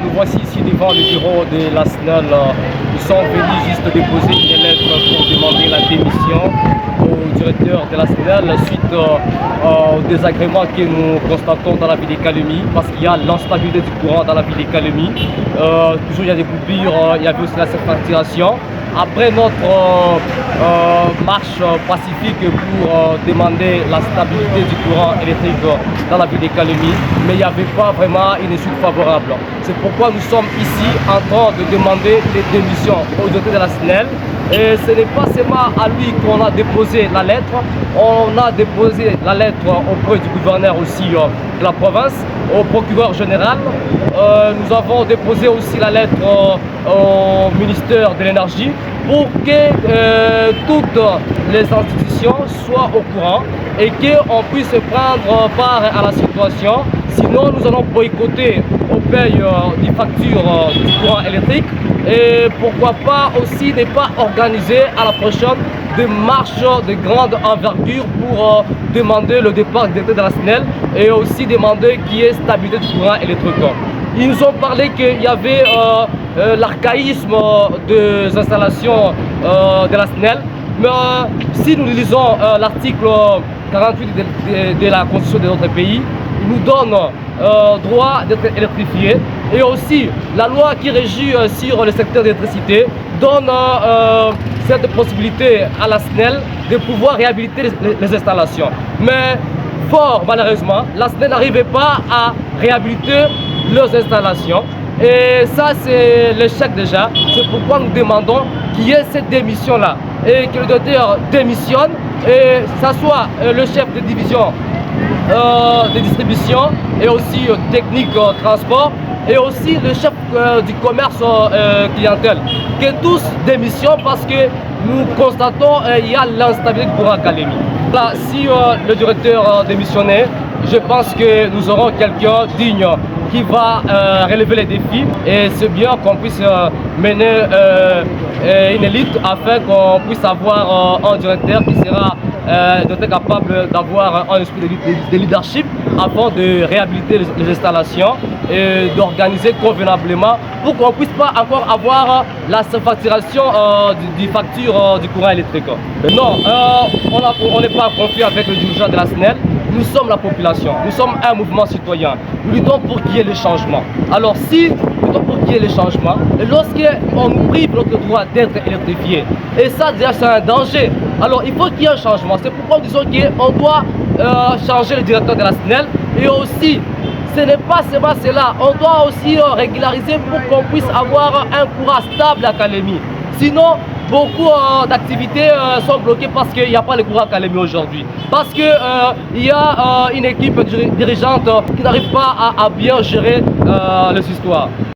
nous voici ici devant le bureau de la SNEL. Nous sommes venus juste déposer une lettre pour demander la démission au directeur de la SNEL suite au désagrément que nous constatons dans la ville de Kalemi, parce qu'il y a l'instabilité du courant dans la ville de Kalemi. Toujours il y a des coupures, il y avait aussi la saturation. Après notre marche pacifique pour demander la stabilité du courant électrique dans la ville de Kalemi, mais il n'y avait pas vraiment une suite favorable. C'est pourquoi nous sommes ici en train de demander des démissions aux autorités de la SNEL. Et ce n'est pas seulement à lui qu'on a déposé la lettre, on a déposé la lettre auprès du gouverneur aussi de la province, au procureur général. Nous avons déposé aussi la lettre au ministère de l'énergie pour que toutes les institutions soient au courant et qu'on puisse prendre part à la situation. Sinon, nous allons boycotter au paye des factures du courant électrique et pourquoi pas aussi ne pas organiser à la prochaine des marches de grande envergure pour demander le départ du directeur de la SNEL et aussi demander qu'il y ait stabilité du courant électrique. Ils nous ont parlé qu'il y avait l'archaïsme des installations de la SNEL, mais si nous lisons l'article 48 de la Constitution de notre pays, il nous donne droit d'être électrifié et aussi la loi qui régit sur le secteur de l'électricité donne cette possibilité à la SNEL de pouvoir réhabiliter les installations. Mais fort malheureusement, la SNEL n'arrivait pas à réhabiliter leurs installations et ça c'est l'échec déjà. C'est pourquoi nous demandons qu'il y ait cette démission là et que le directeur démissionne et ça soit le chef de division de distribution et aussi technique transport et aussi le chef du commerce clientèle. Que tous démissionnent parce que nous constatons qu'il y a l'instabilité du courant à Kalemi. Là, si le directeur démissionnait, je pense que nous aurons quelqu'un digne qui va relever les défis et c'est bien qu'on puisse mener une élite afin qu'on puisse avoir un directeur qui sera capable d'avoir un esprit de leadership afin de réhabiliter les installations et d'organiser convenablement pour qu'on ne puisse pas encore avoir la facturation des factures du courant électrique. Non, on n'est pas en conflit avec le dirigeant de la SNEL. Nous sommes la population, nous sommes un mouvement citoyen. Nous luttons pour qu'il y ait le changement. Alors si nous luttons pour qu'il y ait le changement, lorsqu'on nous prive notre droit d'être électrifié, et ça déjà c'est un danger, alors il faut qu'il y ait un changement. C'est pourquoi nous disons qu'on doit changer le directeur de la SNEL et aussi, ce n'est pas seulement cela, on doit aussi régulariser pour qu'on puisse avoir un courant stable à Kalemi. Sinon, beaucoup d'activités sont bloquées parce qu'il n'y a pas le courant à Kalemi aujourd'hui. Parce qu'il y a une équipe dirigeante qui n'arrive pas à bien gérer les histoires.